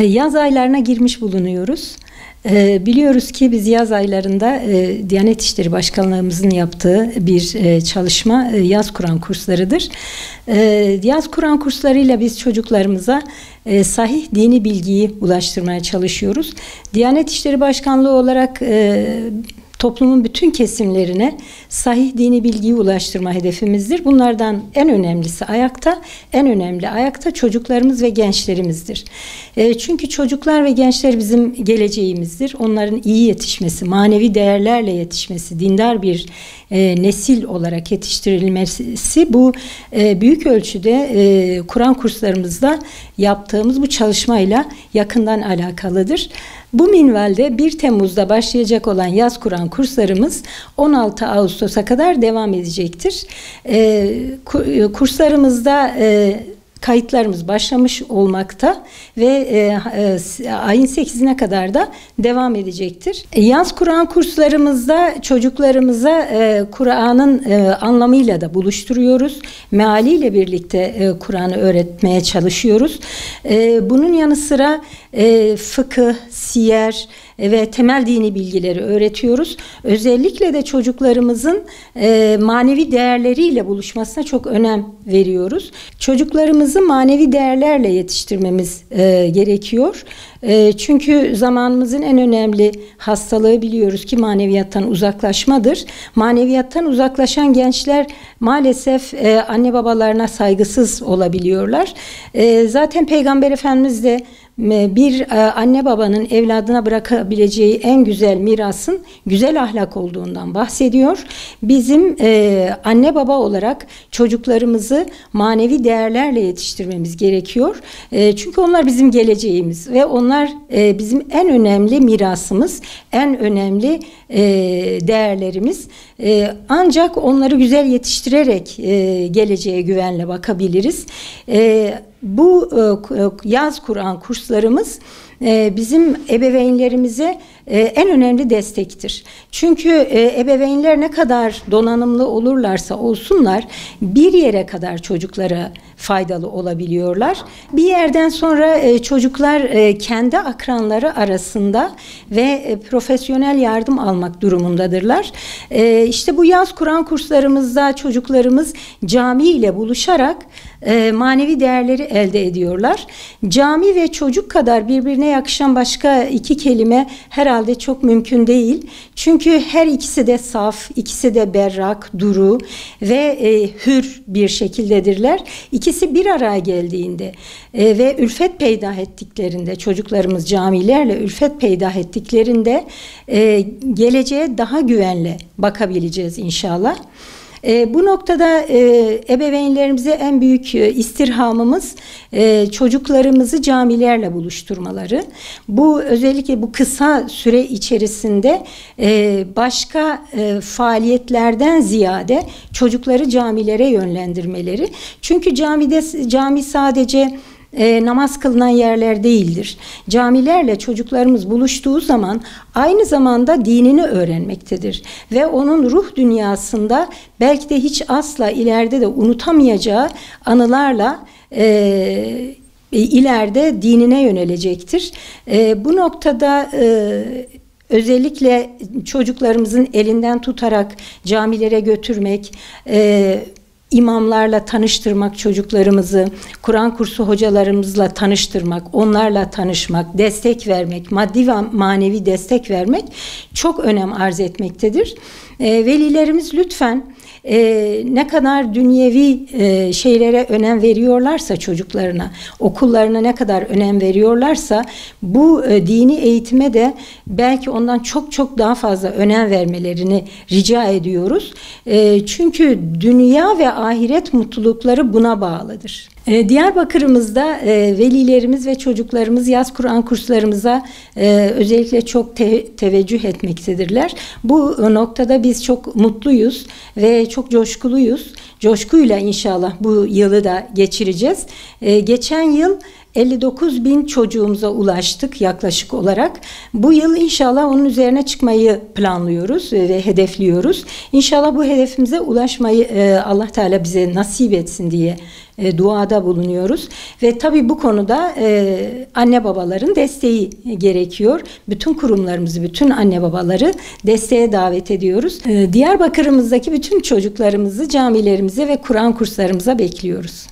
Yaz aylarına girmiş bulunuyoruz. Biliyoruz ki biz yaz aylarında Diyanet İşleri Başkanlığımızın yaptığı bir çalışma yaz Kur'an kurslarıdır. Yaz Kur'an kurslarıyla biz çocuklarımıza sahih dini bilgiyi ulaştırmaya çalışıyoruz. Diyanet İşleri Başkanlığı olarak toplumun bütün kesimlerine sahih dini bilgiyi ulaştırma hedefimizdir. Bunlardan en önemlisi en önemli ayakta çocuklarımız ve gençlerimizdir. Çünkü çocuklar ve gençler bizim geleceğimizdir. Onların iyi yetişmesi, manevi değerlerle yetişmesi, dindar bir nesil olarak yetiştirilmesi bu büyük ölçüde Kur'an kurslarımızda yaptığımız bu çalışmayla yakından alakalıdır. Bu minvalde 1 Temmuz'da başlayacak olan yaz Kur'an kurslarımız 16 Ağustos'a kadar devam edecektir. Kurslarımızda kayıtlarımız başlamış olmakta ve ayın 8'ine kadar da devam edecektir. Yaz Kur'an kurslarımızda çocuklarımıza Kur'an'ın anlamıyla da buluşturuyoruz. Mealiyle birlikte Kur'an'ı öğretmeye çalışıyoruz. Bunun yanı sıra fıkıh, siyer ve temel dini bilgileri öğretiyoruz. Özellikle de çocuklarımızın manevi değerleriyle buluşmasına çok önem veriyoruz. Çocuklarımızı manevi değerlerle yetiştirmemiz gerekiyor. Çünkü zamanımızın en önemli hastalığı biliyoruz ki maneviyattan uzaklaşmadır. Maneviyattan uzaklaşan gençler maalesef anne babalarına saygısız olabiliyorlar. Zaten Peygamber Efendimiz de bir anne babanın evladına bırakabileceği en güzel mirasın güzel ahlak olduğundan bahsediyor. Bizim anne baba olarak çocuklarımızı manevi değerlerle yetiştirmemiz gerekiyor. Çünkü onlar bizim geleceğimiz ve onlar bizim en önemli mirasımız, en önemli değerlerimiz. Ancak onları güzel yetiştirerek geleceğe güvenle bakabiliriz. Bu yaz Kur'an kurslarımız bizim ebeveynlerimize en önemli destektir. Çünkü ebeveynler ne kadar donanımlı olurlarsa olsunlar bir yere kadar çocuklara faydalı olabiliyorlar. Bir yerden sonra çocuklar kendi akranları arasında ve profesyonel yardım almak durumundadırlar. İşte bu yaz Kur'an kurslarımızda çocuklarımız cami ile buluşarak manevi değerleri elde ediyorlar. Cami ve çocuk kadar birbirine yakışan başka iki kelime herhalde çok mümkün değil. Çünkü her ikisi de saf, ikisi de berrak, duru ve hür bir şekildedirler. İkisi bir araya geldiğinde ve ülfet peydah ettiklerinde, çocuklarımız camilerle ülfet peydah ettiklerinde geleceğe daha güvenle bakabileceğiz inşallah. Bu noktada ebeveynlerimize en büyük istirhamımız çocuklarımızı camilerle buluşturmaları. Bu özellikle bu kısa süre içerisinde başka faaliyetlerden ziyade çocukları camilere yönlendirmeleri. Çünkü cami sadece namaz kılınan yerler değildir. Camilerle çocuklarımız buluştuğu zaman aynı zamanda dinini öğrenmektedir. Ve onun ruh dünyasında belki de hiç asla ileride de unutamayacağı anılarla ileride dinine yönelecektir. Bu noktada özellikle çocuklarımızın elinden tutarak camilere götürmek, imamlarla tanıştırmak çocuklarımızı, Kur'an kursu hocalarımızla tanıştırmak, onlarla tanışmak, destek vermek, maddi ve manevi destek vermek çok önem arz etmektedir. Velilerimiz lütfen ne kadar dünyevi şeylere önem veriyorlarsa çocuklarına, okullarına ne kadar önem veriyorlarsa bu dini eğitime de belki ondan çok çok daha fazla önem vermelerini rica ediyoruz. Çünkü dünya ve ahiret mutlulukları buna bağlıdır. Diyarbakır'ımızda velilerimiz ve çocuklarımız yaz Kur'an kurslarımıza özellikle çok teveccüh etmektedirler. Bu noktada biz çok mutluyuz ve çok coşkuluyuz. coşkuyla inşallah bu yılı da geçireceğiz. Geçen yıl 59 bin çocuğumuza ulaştık yaklaşık olarak. Bu yıl inşallah onun üzerine çıkmayı planlıyoruz ve hedefliyoruz. İnşallah bu hedefimize ulaşmayı Allah Teala bize nasip etsin diye duada bulunuyoruz. Ve tabii bu konuda anne babaların desteği gerekiyor. Bütün kurumlarımızı, bütün anne babaları desteğe davet ediyoruz. Diyarbakır'ımızdaki bütün çocuklarımızı camilerimize ve Kur'an kurslarımıza bekliyoruz.